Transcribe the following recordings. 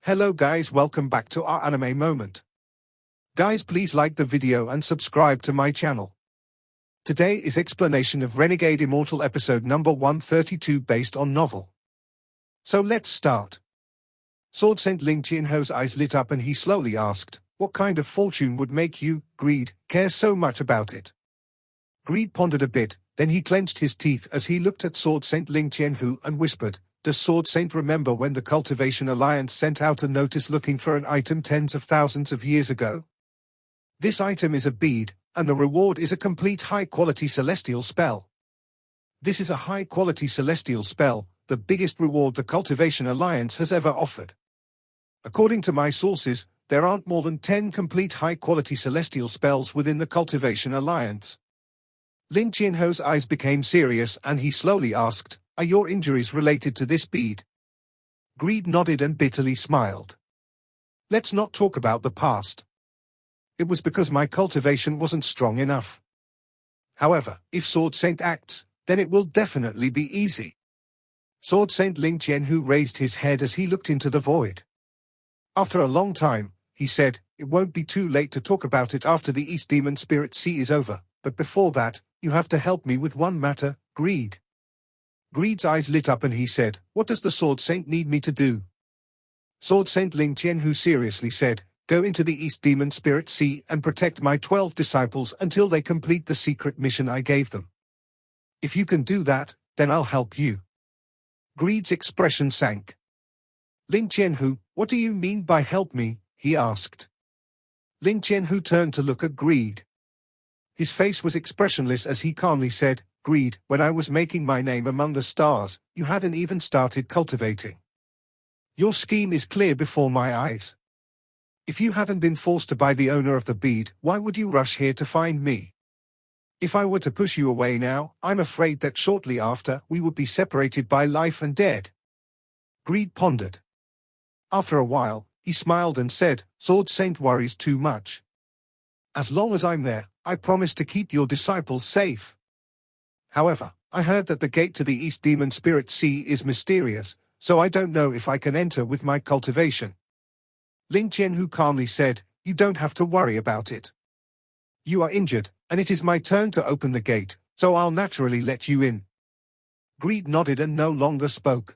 Hello guys, welcome back to our anime moment. Guys, please like the video and subscribe to my channel. Today is explanation of Renegade Immortal episode number 132 based on novel. So let's start. Sword Saint Ling Qianho's eyes lit up and he slowly asked, what kind of fortune would make you, Greed, care so much about it? Greed pondered a bit, then he clenched his teeth as he looked at Sword Saint Ling Qianho and whispered, does Sword Saint remember when the Cultivation Alliance sent out a notice looking for an item tens of thousands of years ago? This item is a bead, and the reward is a complete high-quality celestial spell. This is a high-quality celestial spell, the biggest reward the Cultivation Alliance has ever offered. According to my sources, there aren't more than 10 complete high-quality celestial spells within the Cultivation Alliance. Ling Qianho's eyes became serious and he slowly asked, are your injuries related to this bead? Greed nodded and bitterly smiled. Let's not talk about the past. It was because my cultivation wasn't strong enough. However, if Sword Saint acts, then it will definitely be easy. Sword Saint Ling Qianho raised his head as he looked into the void. After a long time, he said, it won't be too late to talk about it after the East Demon Spirit Sea is over, but before that, you have to help me with one matter, Greed. Greed's eyes lit up and he said, what does the Sword Saint need me to do? Sword Saint Ling Qianho seriously said, go into the East Demon Spirit Sea and protect my 12 disciples until they complete the secret mission I gave them. If you can do that, then I'll help you. Greed's expression sank. Ling Qianho, what do you mean by help me? He asked. Ling Qianho turned to look at Greed. His face was expressionless as he calmly said, Greed, when I was making my name among the stars, you hadn't even started cultivating. Your scheme is clear before my eyes. If you hadn't been forced to buy the owner of the bead, why would you rush here to find me? If I were to push you away now, I'm afraid that shortly after, we would be separated by life and dead. Greed pondered. After a while, he smiled and said, Sword Saint worries too much. As long as I'm there, I promise to keep your disciples safe. However, I heard that the gate to the East Demon Spirit Sea is mysterious, so I don't know if I can enter with my cultivation. Ling Qianho calmly said, you don't have to worry about it. You are injured, and it is my turn to open the gate, so I'll naturally let you in. Greed nodded and no longer spoke.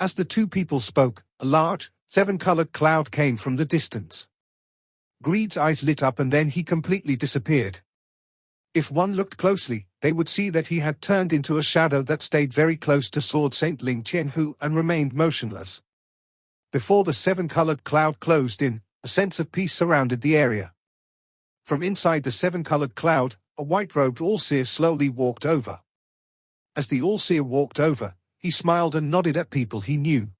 As the two people spoke, a large, seven-colored cloud came from the distance. Greed's eyes lit up and then he completely disappeared. If one looked closely, they would see that he had turned into a shadow that stayed very close to Sword Saint Ling Qianho and remained motionless. Before the seven-colored cloud closed in, a sense of peace surrounded the area. From inside the seven-colored cloud, a white-robed All-Seer slowly walked over. As the All-Seer walked over, he smiled and nodded at people he knew.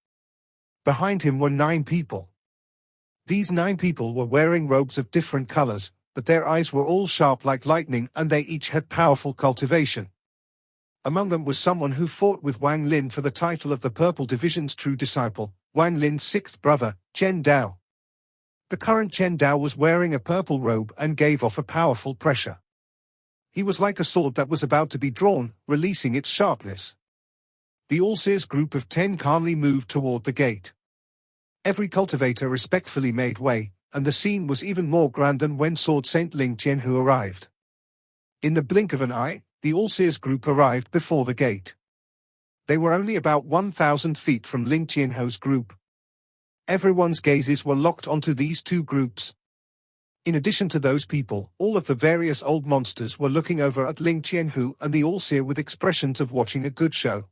Behind him were 9 people. These 9 people were wearing robes of different colors, but their eyes were all sharp like lightning and they each had powerful cultivation. Among them was someone who fought with Wang Lin for the title of the Purple Division's true disciple, Wang Lin's 6th brother, Chen Dao. The current Chen Dao was wearing a purple robe and gave off a powerful pressure. He was like a sword that was about to be drawn, releasing its sharpness. The All-Seers group of 10 calmly moved toward the gate. Every cultivator respectfully made way, and the scene was even more grand than when Sword Saint Ling Qianho arrived. In the blink of an eye, the All-Seers group arrived before the gate. They were only about 1,000 feet from Ling Qianho's group. Everyone's gazes were locked onto these two groups. In addition to those people, all of the various old monsters were looking over at Ling Qianho and the All-Seer with expressions of watching a good show.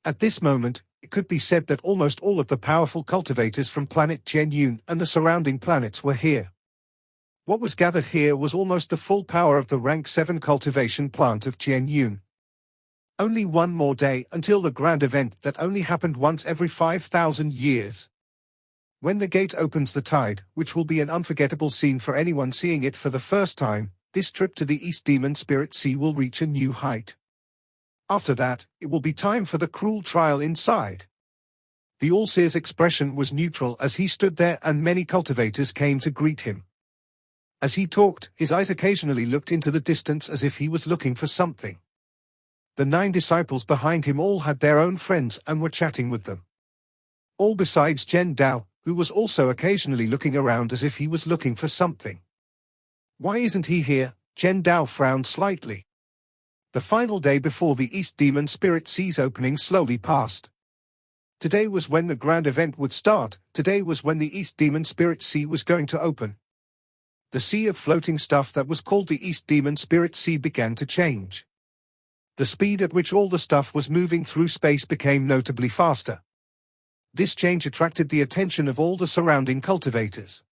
At this moment, it could be said that almost all of the powerful cultivators from planet Qianyun and the surrounding planets were here. What was gathered here was almost the full power of the rank 7 cultivation plant of Qianyun. Only one more day until the grand event that only happened once every 5,000 years. When the gate opens the tide, which will be an unforgettable scene for anyone seeing it for the first time, this trip to the East Demon Spirit Sea will reach a new height. After that, it will be time for the cruel trial inside. The All-Seer's expression was neutral as he stood there and many cultivators came to greet him. As he talked, his eyes occasionally looked into the distance as if he was looking for something. The 9 disciples behind him all had their own friends and were chatting with them. All besides Chen Dao, who was also occasionally looking around as if he was looking for something. "Why isn't he here?" Chen Dao frowned slightly. The final day before the East Demon Spirit Sea's opening slowly passed. Today was when the grand event would start. Today was when the East Demon Spirit Sea was going to open. The sea of floating stuff that was called the East Demon Spirit Sea began to change. The speed at which all the stuff was moving through space became notably faster. This change attracted the attention of all the surrounding cultivators.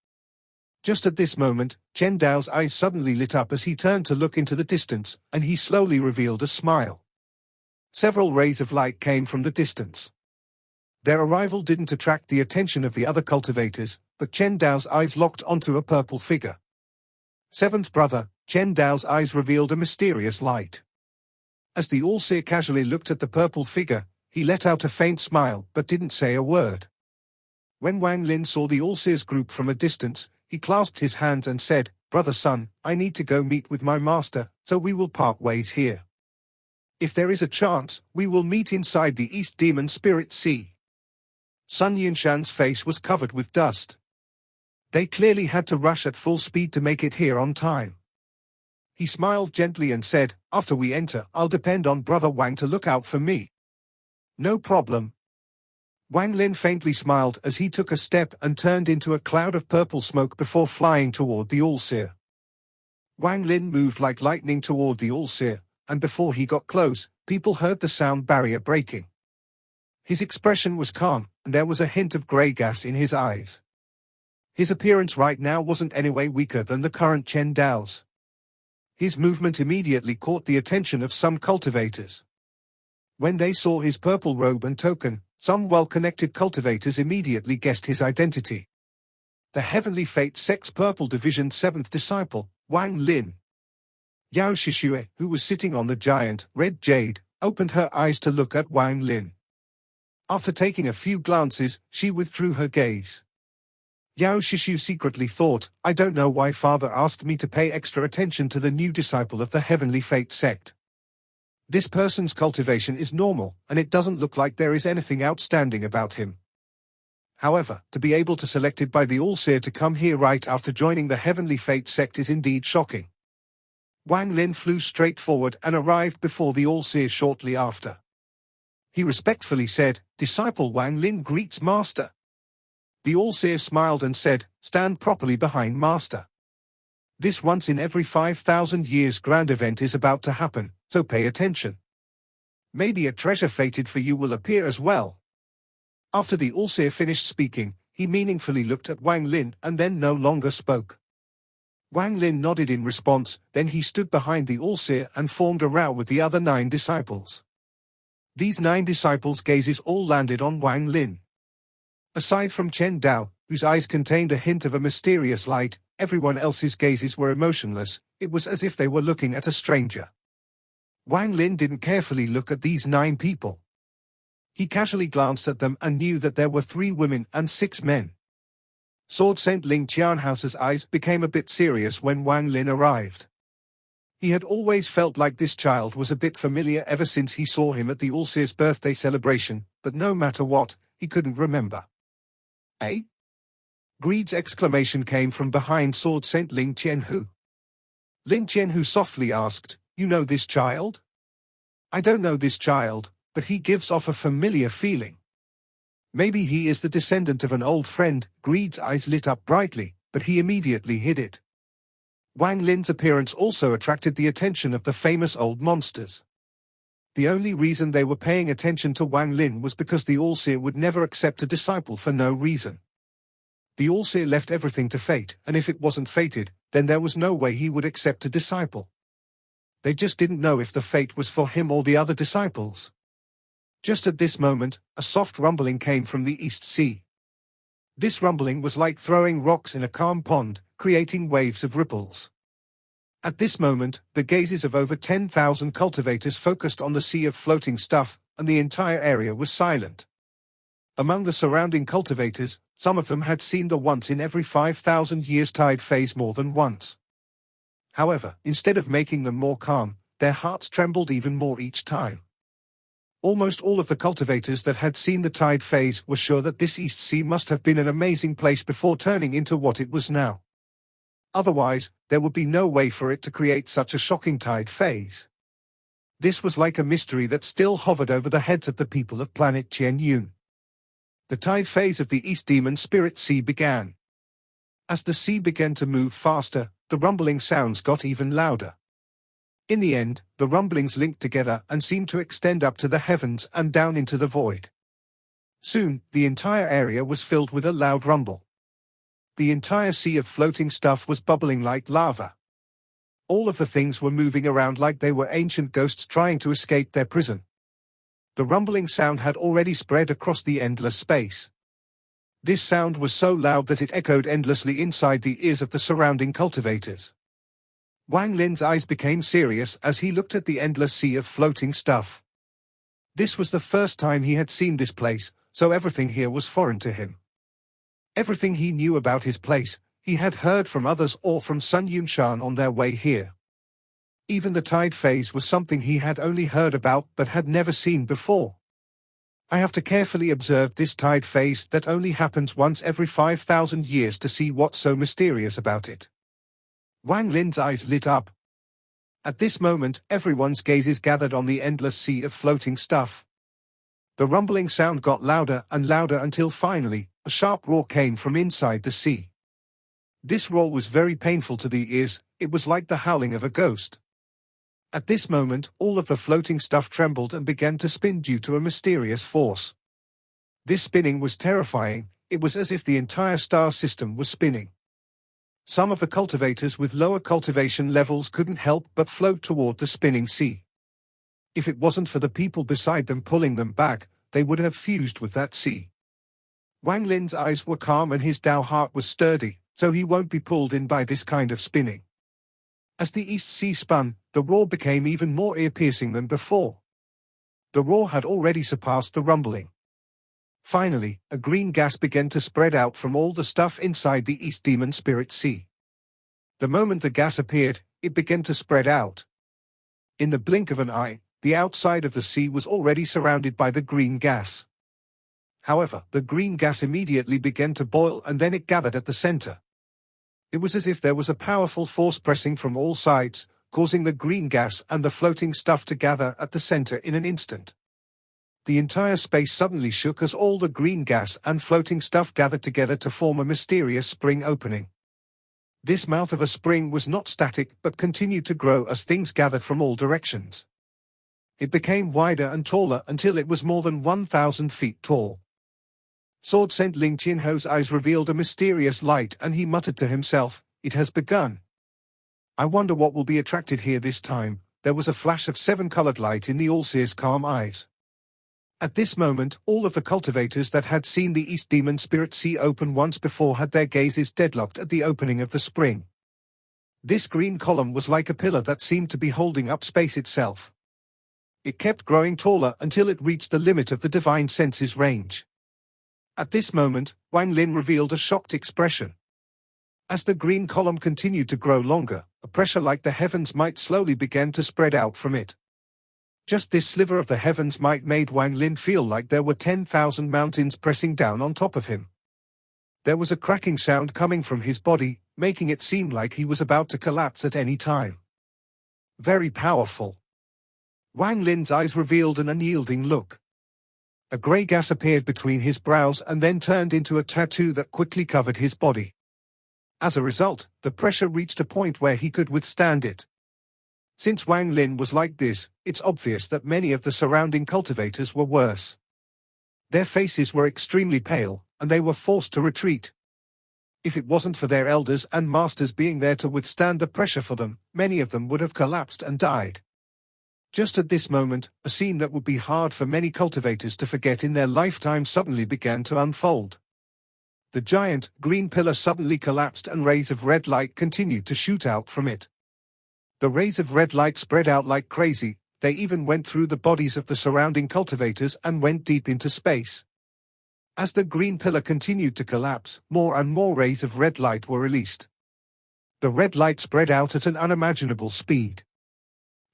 Just at this moment, Chen Dao's eyes suddenly lit up as he turned to look into the distance, and he slowly revealed a smile. Several rays of light came from the distance. Their arrival didn't attract the attention of the other cultivators, but Chen Dao's eyes locked onto a purple figure. Seventh brother, Chen Dao's eyes revealed a mysterious light. As the All-Seer casually looked at the purple figure, he let out a faint smile but didn't say a word. When Wang Lin saw the All-Seer's group from a distance, he clasped his hands and said, "Brother Sun, I need to go meet with my master, so we will part ways here. If there is a chance, we will meet inside the East Demon Spirit Sea." Sun Yinshan's face was covered with dust. They clearly had to rush at full speed to make it here on time. He smiled gently and said, "After we enter, I'll depend on Brother Wang to look out for me." "No problem." Wang Lin faintly smiled as he took a step and turned into a cloud of purple smoke before flying toward the All-Seer. Wang Lin moved like lightning toward the All-Seer, and before he got close, people heard the sound barrier breaking. His expression was calm, and there was a hint of grey gas in his eyes. His appearance right now wasn't anyway weaker than the current Chen Dao's. His movement immediately caught the attention of some cultivators. When they saw his purple robe and token, some well-connected cultivators immediately guessed his identity. The Heavenly Fate Sect's Purple Division 7th disciple, Wang Lin. Yao Shishue, who was sitting on the giant, red jade, opened her eyes to look at Wang Lin. After taking a few glances, she withdrew her gaze. Yao Shishu secretly thought, "I don't know why Father asked me to pay extra attention to the new disciple of the Heavenly Fate Sect. This person's cultivation is normal, and it doesn't look like there is anything outstanding about him. However, to be able to selected by the All-Seer to come here right after joining the Heavenly Fate Sect is indeed shocking." Wang Lin flew straight forward and arrived before the All-Seer shortly after. He respectfully said, "Disciple Wang Lin greets Master." The All-Seer smiled and said, "Stand properly behind Master. This once in every 5,000 years grand event is about to happen, so pay attention. Maybe a treasure fated for you will appear as well." After the All-Seer finished speaking, he meaningfully looked at Wang Lin and then no longer spoke. Wang Lin nodded in response, then he stood behind the All-Seer and formed a row with the other 9 disciples. These 9 disciples' gazes all landed on Wang Lin. Aside from Chen Dao, whose eyes contained a hint of a mysterious light, everyone else's gazes were emotionless. It was as if they were looking at a stranger. Wang Lin didn't carefully look at these 9 people. He casually glanced at them and knew that there were 3 women and 6 men. Sword Saint Ling Qianhouse's eyes became a bit serious when Wang Lin arrived. He had always felt like this child was a bit familiar ever since he saw him at the All-Seer's birthday celebration, but no matter what, he couldn't remember. "Eh?" Greed's exclamation came from behind Sword Saint Ling Qianhu. Ling Qianhu softly asked, "You know this child?" "I don't know this child, but he gives off a familiar feeling. Maybe he is the descendant of an old friend." Greed's eyes lit up brightly, but he immediately hid it. Wang Lin's appearance also attracted the attention of the famous old monsters. The only reason they were paying attention to Wang Lin was because the All-Seer would never accept a disciple for no reason. The All-Seer left everything to fate, and if it wasn't fated, then there was no way he would accept a disciple. They just didn't know if the fate was for him or the other disciples. Just at this moment, a soft rumbling came from the East Sea. This rumbling was like throwing rocks in a calm pond, creating waves of ripples. At this moment, the gazes of over 10,000 cultivators focused on the sea of floating stuff, and the entire area was silent. Among the surrounding cultivators, some of them had seen the once in every 5,000 years tide phase more than once. However, instead of making them more calm, their hearts trembled even more each time. Almost all of the cultivators that had seen the tide phase were sure that this East Sea must have been an amazing place before turning into what it was now. Otherwise, there would be no way for it to create such a shocking tide phase. This was like a mystery that still hovered over the heads of the people of planet Tianyun. The tide phase of the East Demon Spirit Sea began. As the sea began to move faster, the rumbling sounds got even louder. In the end, the rumblings linked together and seemed to extend up to the heavens and down into the void. Soon, the entire area was filled with a loud rumble. The entire sea of floating stuff was bubbling like lava. All of the things were moving around like they were ancient ghosts trying to escape their prison. The rumbling sound had already spread across the endless space. This sound was so loud that it echoed endlessly inside the ears of the surrounding cultivators. Wang Lin's eyes became serious as he looked at the endless sea of floating stuff. This was the first time he had seen this place, so everything here was foreign to him. Everything he knew about his place, he had heard from others or from Sun Yunshan on their way here. Even the tide phase was something he had only heard about but had never seen before. I have to carefully observe this tide phase that only happens once every 5,000 years to see what's so mysterious about it. Wang Lin's eyes lit up. At this moment, everyone's gazes gathered on the endless sea of floating stuff. The rumbling sound got louder and louder until finally, a sharp roar came from inside the sea. This roar was very painful to the ears, it was like the howling of a ghost. At this moment, all of the floating stuff trembled and began to spin due to a mysterious force. This spinning was terrifying, it was as if the entire star system was spinning. Some of the cultivators with lower cultivation levels couldn't help but float toward the spinning sea. If it wasn't for the people beside them pulling them back, they would have fused with that sea. Wang Lin's eyes were calm and his Dao heart was sturdy, so he won't be pulled in by this kind of spinning. As the East Sea spun, the roar became even more ear-piercing than before. The roar had already surpassed the rumbling. Finally, a green gas began to spread out from all the stuff inside the East Demon Spirit Sea. The moment the gas appeared, it began to spread out. In the blink of an eye, the outside of the sea was already surrounded by the green gas. However, the green gas immediately began to boil and then it gathered at the center. It was as if there was a powerful force pressing from all sides, causing the green gas and the floating stuff to gather at the center in an instant. The entire space suddenly shook as all the green gas and floating stuff gathered together to form a mysterious spring opening. This mouth of a spring was not static but continued to grow as things gathered from all directions. It became wider and taller until it was more than 1,000 feet tall. Sword Saint Ling Qianho's eyes revealed a mysterious light and he muttered to himself, "It has begun. I wonder what will be attracted here this time." There was a flash of 7-colored light in the All-Seer's calm eyes. At this moment, all of the cultivators that had seen the East Demon Spirit Sea open once before had their gazes deadlocked at the opening of the spring. This green column was like a pillar that seemed to be holding up space itself. It kept growing taller until it reached the limit of the divine senses range. At this moment, Wang Lin revealed a shocked expression. As the green column continued to grow longer, a pressure like the heavens might slowly began to spread out from it. Just this sliver of the heavens might made Wang Lin feel like there were 10,000 mountains pressing down on top of him. There was a cracking sound coming from his body, making it seem like he was about to collapse at any time. Very powerful. Wang Lin's eyes revealed an unyielding look. A grey gas appeared between his brows and then turned into a tattoo that quickly covered his body. As a result, the pressure reached a point where he could withstand it. Since Wang Lin was like this, it's obvious that many of the surrounding cultivators were worse. Their faces were extremely pale, and they were forced to retreat. If it wasn't for their elders and masters being there to withstand the pressure for them, many of them would have collapsed and died. Just at this moment, a scene that would be hard for many cultivators to forget in their lifetime suddenly began to unfold. The giant, green pillar suddenly collapsed and rays of red light continued to shoot out from it. The rays of red light spread out like crazy, they even went through the bodies of the surrounding cultivators and went deep into space. As the green pillar continued to collapse, more and more rays of red light were released. The red light spread out at an unimaginable speed.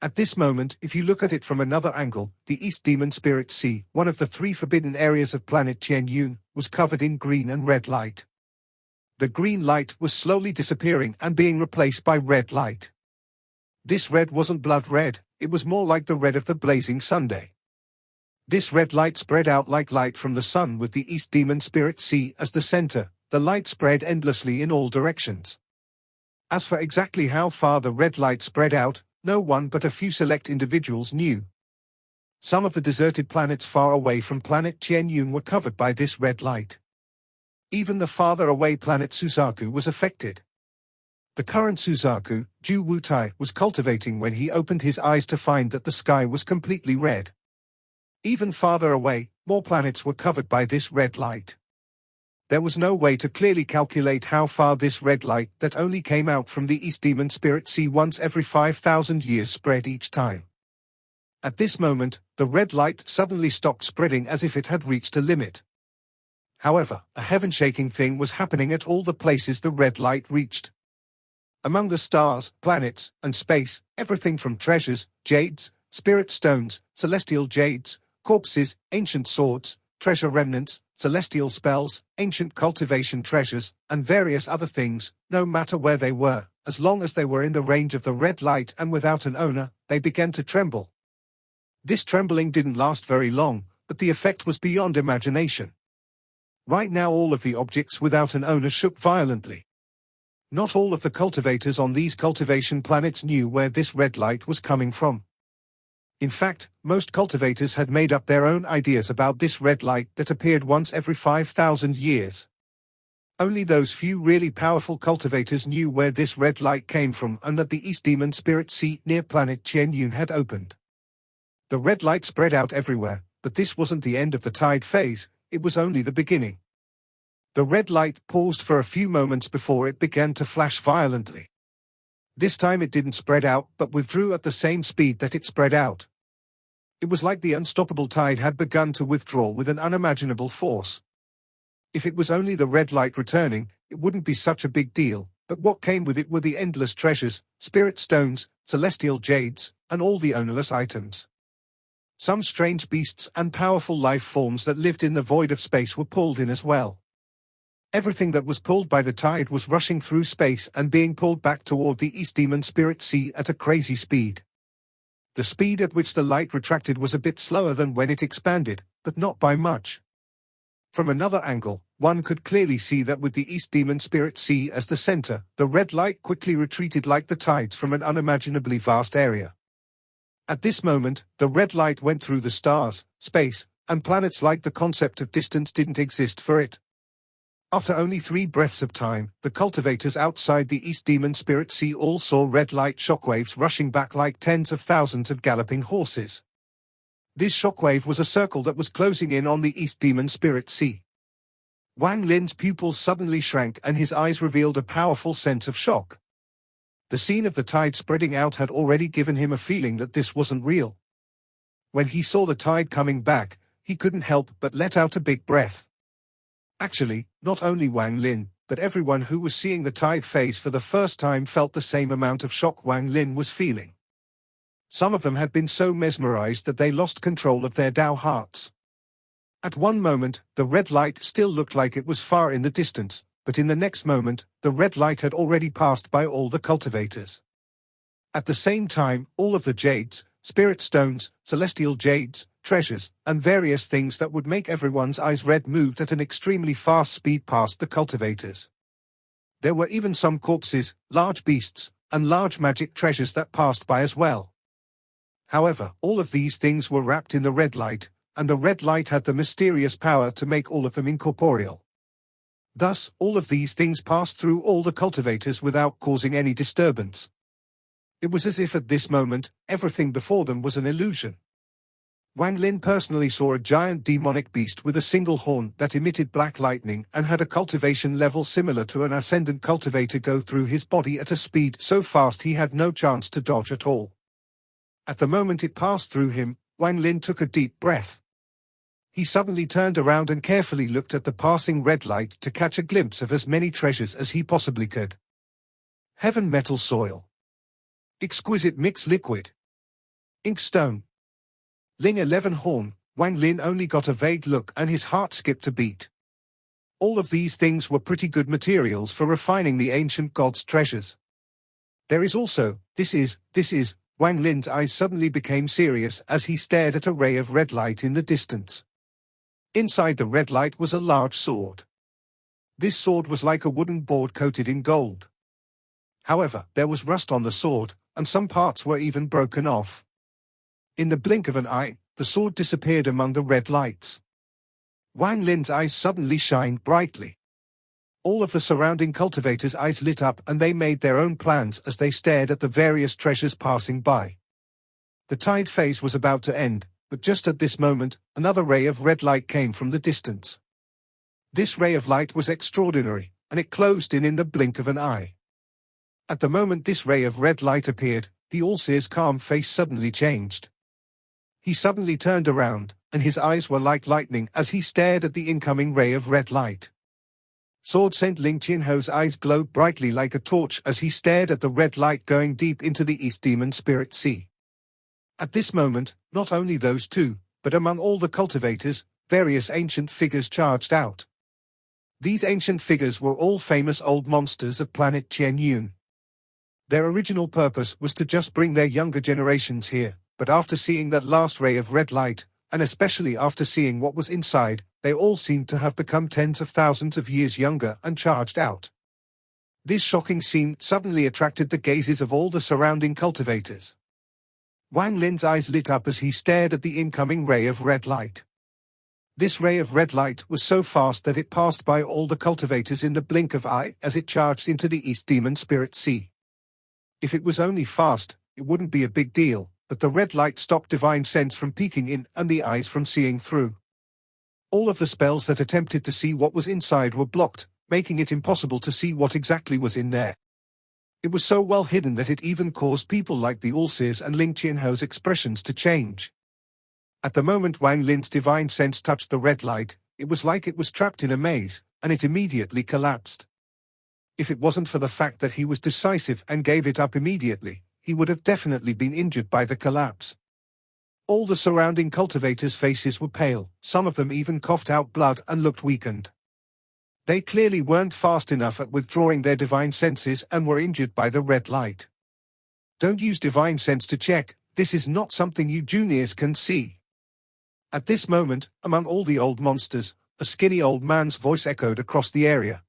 At this moment, if you look at it from another angle, the East Demon Spirit Sea, one of the 3 forbidden areas of planet Tianyun, was covered in green and red light. The green light was slowly disappearing and being replaced by red light. This red wasn't blood red, it was more like the red of the blazing Sunday. This red light spread out like light from the sun with the East Demon Spirit Sea as the center. The light spread endlessly in all directions. As for exactly how far the red light spread out, no one but a few select individuals knew. Some of the deserted planets far away from planet Tianyun were covered by this red light. Even the farther away planet Suzaku was affected. The current Suzaku, Ju Wutai, was cultivating when he opened his eyes to find that the sky was completely red. Even farther away, more planets were covered by this red light. There was no way to clearly calculate how far this red light that only came out from the East Demon Spirit Sea once every 5,000 years spread each time. At this moment, the red light suddenly stopped spreading as if it had reached a limit. However, a heaven-shaking thing was happening at all the places the red light reached. Among the stars, planets, and space, everything from treasures, jades, spirit stones, celestial jades, corpses, ancient swords, treasure remnants, celestial spells, ancient cultivation treasures, and various other things, no matter where they were, as long as they were in the range of the red light and without an owner, they began to tremble. This trembling didn't last very long, but the effect was beyond imagination. Right now all of the objects without an owner shook violently. Not all of the cultivators on these cultivation planets knew where this red light was coming from. In fact, most cultivators had made up their own ideas about this red light that appeared once every 5,000 years. Only those few really powerful cultivators knew where this red light came from and that the East Demon Spirit Sea near planet Tianyun had opened. The red light spread out everywhere, but this wasn't the end of the tide phase, it was only the beginning. The red light paused for a few moments before it began to flash violently. This time it didn't spread out but withdrew at the same speed that it spread out. It was like the unstoppable tide had begun to withdraw with an unimaginable force. If it was only the red light returning, it wouldn't be such a big deal, but what came with it were the endless treasures, spirit stones, celestial jades, and all the ownerless items. Some strange beasts and powerful life forms that lived in the void of space were pulled in as well. Everything that was pulled by the tide was rushing through space and being pulled back toward the East Demon Spirit Sea at a crazy speed. The speed at which the light retracted was a bit slower than when it expanded, but not by much. From another angle, one could clearly see that with the East Demon Spirit Sea as the center, the red light quickly retreated like the tides from an unimaginably vast area. At this moment, the red light went through the stars, space, and planets like the concept of distance didn't exist for it. After only 3 breaths of time, the cultivators outside the East Demon Spirit Sea all saw red light shockwaves rushing back like tens of thousands of galloping horses. This shockwave was a circle that was closing in on the East Demon Spirit Sea. Wang Lin's pupils suddenly shrank and his eyes revealed a powerful sense of shock. The scene of the tide spreading out had already given him a feeling that this wasn't real. When he saw the tide coming back, he couldn't help but let out a big breath. Actually, not only Wang Lin, but everyone who was seeing the tide phase for the first time felt the same amount of shock Wang Lin was feeling. Some of them had been so mesmerized that they lost control of their Dao hearts. At one moment, the red light still looked like it was far in the distance, but in the next moment, the red light had already passed by all the cultivators. At the same time, all of the jades, spirit stones, celestial jades, treasures, and various things that would make everyone's eyes red moved at an extremely fast speed past the cultivators. There were even some corpses, large beasts, and large magic treasures that passed by as well. However, all of these things were wrapped in the red light, and the red light had the mysterious power to make all of them incorporeal. Thus, all of these things passed through all the cultivators without causing any disturbance. It was as if at this moment, everything before them was an illusion. Wang Lin personally saw a giant demonic beast with a single horn that emitted black lightning and had a cultivation level similar to an ascendant cultivator go through his body at a speed so fast he had no chance to dodge at all. At the moment it passed through him, Wang Lin took a deep breath. He suddenly turned around and carefully looked at the passing red light to catch a glimpse of as many treasures as he possibly could. Heaven metal soil. Exquisite mixed liquid. Inkstone. Ling 11 Horn. Wang Lin only got a vague look and his heart skipped a beat. All of these things were pretty good materials for refining the ancient god's treasures. There is also, this is, Wang Lin's eyes suddenly became serious as he stared at a ray of red light in the distance. Inside the red light was a large sword. This sword was like a wooden board coated in gold. However, there was rust on the sword, and some parts were even broken off. In the blink of an eye, the sword disappeared among the red lights. Wang Lin's eyes suddenly shined brightly. All of the surrounding cultivators' eyes lit up and they made their own plans as they stared at the various treasures passing by. The tide phase was about to end, but just at this moment, another ray of red light came from the distance. This ray of light was extraordinary, and it closed in the blink of an eye. At the moment this ray of red light appeared, the All-Seer's calm face suddenly changed. He suddenly turned around, and his eyes were like lightning as he stared at the incoming ray of red light. Sword Saint Ling Qianho's eyes glowed brightly like a torch as he stared at the red light going deep into the East Demon Spirit Sea. At this moment, not only those two, but among all the cultivators, various ancient figures charged out. These ancient figures were all famous old monsters of planet Qianyun. Their original purpose was to just bring their younger generations here, but after seeing that last ray of red light, and especially after seeing what was inside, they all seemed to have become tens of thousands of years younger and charged out. This shocking scene suddenly attracted the gazes of all the surrounding cultivators. Wang Lin's eyes lit up as he stared at the incoming ray of red light. This ray of red light was so fast that it passed by all the cultivators in the blink of an eye as it charged into the East Demon Spirit Sea. If it was only fast, it wouldn't be a big deal, but the red light stopped divine sense from peeking in and the eyes from seeing through. All of the spells that attempted to see what was inside were blocked, making it impossible to see what exactly was in there. It was so well hidden that it even caused people like the All-Seers and Ling Qianho's expressions to change. At the moment Wang Lin's divine sense touched the red light, it was like it was trapped in a maze, and it immediately collapsed. If it wasn't for the fact that he was decisive and gave it up immediately, he would have definitely been injured by the collapse. All the surrounding cultivators' faces were pale, some of them even coughed out blood and looked weakened. They clearly weren't fast enough at withdrawing their divine senses and were injured by the red light. Don't use divine sense to check, this is not something you juniors can see. At this moment, among all the old monsters, a skinny old man's voice echoed across the area.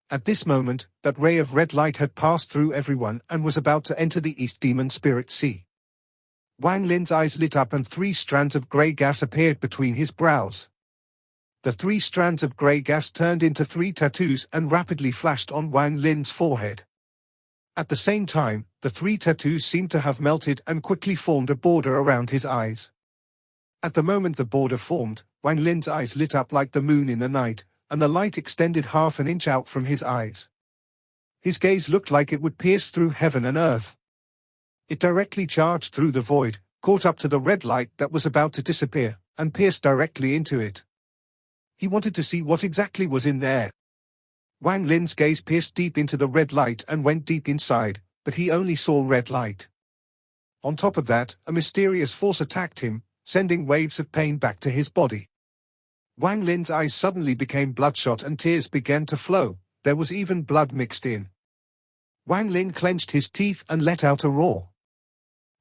At this moment, that ray of red light had passed through everyone and was about to enter the East Demon Spirit Sea. Wang Lin's eyes lit up and 3 strands of grey gas appeared between his brows. The 3 strands of grey gas turned into 3 tattoos and rapidly flashed on Wang Lin's forehead. At the same time, the 3 tattoos seemed to have melted and quickly formed a border around his eyes. At the moment the border formed, Wang Lin's eyes lit up like the moon in the night, and the light extended half an inch out from his eyes. His gaze looked like it would pierce through heaven and earth. It directly charged through the void, caught up to the red light that was about to disappear, and pierced directly into it. He wanted to see what exactly was in there. Wang Lin's gaze pierced deep into the red light and went deep inside, but he only saw red light. On top of that, a mysterious force attacked him, sending waves of pain back to his body. Wang Lin's eyes suddenly became bloodshot and tears began to flow, there was even blood mixed in. Wang Lin clenched his teeth and let out a roar.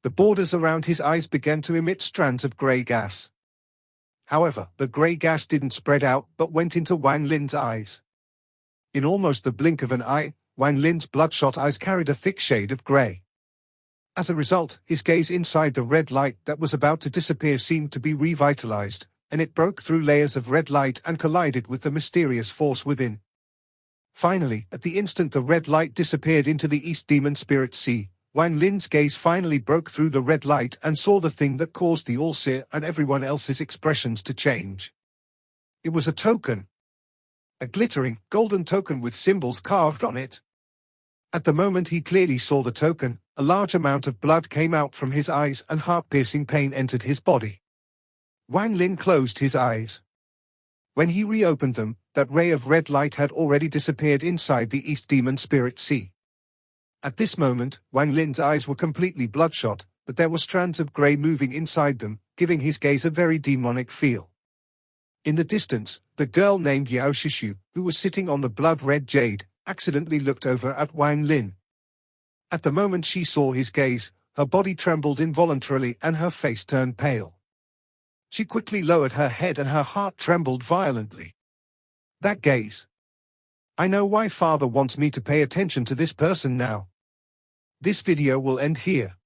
The borders around his eyes began to emit strands of grey gas. However, the grey gas didn't spread out but went into Wang Lin's eyes. In almost the blink of an eye, Wang Lin's bloodshot eyes carried a thick shade of grey. As a result, his gaze inside the red light that was about to disappear seemed to be revitalized, and it broke through layers of red light and collided with the mysterious force within. Finally, at the instant the red light disappeared into the East Demon Spirit Sea, Wang Lin's gaze finally broke through the red light and saw the thing that caused the All-Seer and everyone else's expressions to change. It was a token. A glittering, golden token with symbols carved on it. At the moment he clearly saw the token, a large amount of blood came out from his eyes and heart-piercing pain entered his body. Wang Lin closed his eyes. When he reopened them, that ray of red light had already disappeared inside the East Demon Spirit Sea. At this moment, Wang Lin's eyes were completely bloodshot, but there were strands of grey moving inside them, giving his gaze a very demonic feel. In the distance, the girl named Yao Shishu, who was sitting on the blood-red jade, accidentally looked over at Wang Lin. At the moment she saw his gaze, her body trembled involuntarily and her face turned pale. She quickly lowered her head and her heart trembled violently. That gaze. I know why father wants me to pay attention to this person now. This video will end here.